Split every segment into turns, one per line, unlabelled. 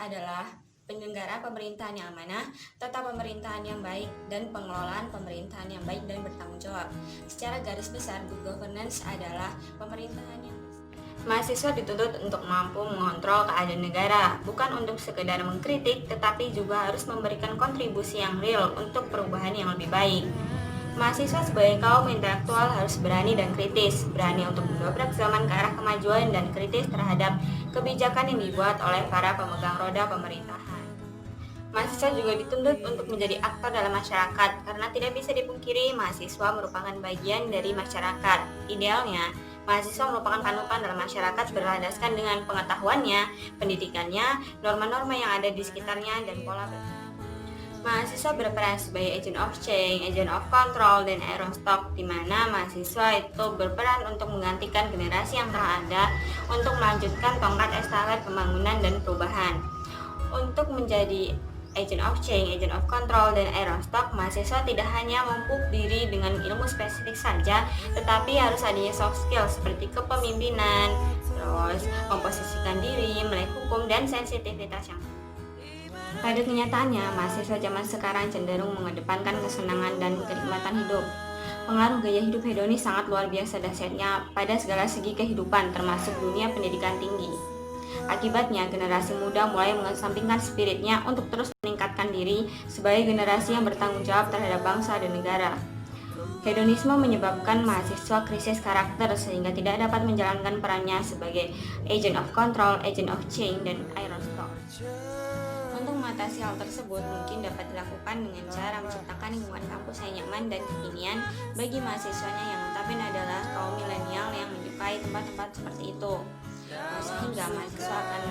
adalah penyelenggara pemerintahan yang amanah, tata pemerintahan yang baik, dan pengelolaan pemerintahan yang baik dan bertanggung jawab. Secara garis besar, good governance adalah pemerintahan yang mahasiswa dituntut untuk mampu mengontrol keadaan negara, bukan untuk sekedar mengkritik, tetapi juga harus memberikan kontribusi yang real untuk perubahan yang lebih baik. Mahasiswa sebagai kaum intelektual harus berani dan kritis, berani untuk mendobrak zaman ke arah kemajuan dan kritis terhadap kebijakan yang dibuat oleh para pemegang roda pemerintahan. Mahasiswa juga dituntut untuk menjadi aktor dalam masyarakat, karena tidak bisa dipungkiri mahasiswa merupakan bagian dari masyarakat. Idealnya, mahasiswa merupakan panutan dalam masyarakat berlandaskan dengan pengetahuannya, pendidikannya, norma-norma yang ada di sekitarnya, dan pola berpikir. Mahasiswa berperan sebagai agent of change, agent of control, dan iron stock, di mana mahasiswa itu berperan untuk menggantikan generasi yang telah ada untuk melanjutkan tongkat estafet pembangunan dan perubahan. Untuk menjadi agent of change, agent of control, dan iron stock, mahasiswa tidak hanya memupuk diri dengan ilmu spesifik saja, tetapi harus adanya soft skill seperti kepemimpinan, terus memposisikan diri, melek hukum, dan sensitivitas yang pada kenyataannya, mahasiswa zaman sekarang cenderung mengedepankan kesenangan dan kenikmatan hidup. Pengaruh gaya hidup hedonis sangat luar biasa dahsyatnya pada segala segi kehidupan, termasuk dunia pendidikan tinggi. Akibatnya, generasi muda mulai mengesampingkan spiritnya untuk terus meningkatkan diri sebagai generasi yang bertanggung jawab terhadap bangsa dan negara. Hedonisme menyebabkan mahasiswa krisis karakter sehingga tidak dapat menjalankan perannya sebagai agent of control, agent of change, dan iron stock. Untuk mengatasi hal tersebut mungkin dapat dilakukan dengan cara menciptakan lingkungan kampus yang nyaman dan kekinian bagi mahasiswanya yang notabene adalah kaum milenial yang menyukai tempat-tempat seperti itu, sehingga mahasiswa akan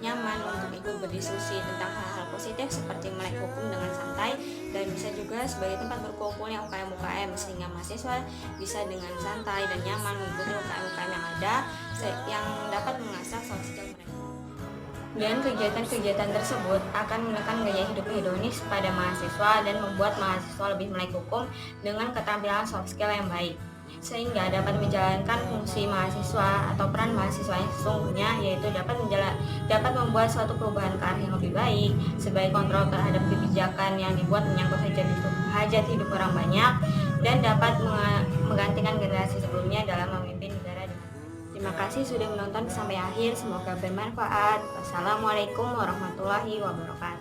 nyaman untuk ikut berdiskusi tentang hal-hal positif seperti melek hukum dengan santai, dan bisa juga sebagai tempat berkumpulnya UKM-UKM sehingga mahasiswa bisa dengan santai dan nyaman mengikuti UKM-UKM yang ada yang dapat mengasah soft skill mereka. Dan kegiatan-kegiatan tersebut akan menekan gaya hidup hedonis pada mahasiswa dan membuat mahasiswa lebih melek hukum dengan keterampilan soft skill yang baik, sehingga dapat menjalankan fungsi mahasiswa atau peran mahasiswa yang sesungguhnya, yaitu dapat membuat suatu perubahan ke arah yang lebih baik sebagai kontrol terhadap kebijakan yang dibuat menyangkut hajat hidup orang banyak, dan dapat menggantikan generasi sebelumnya dalam memimpin negara. Terima kasih sudah menonton sampai akhir, semoga bermanfaat. Wassalamualaikum warahmatullahi wabarakatuh.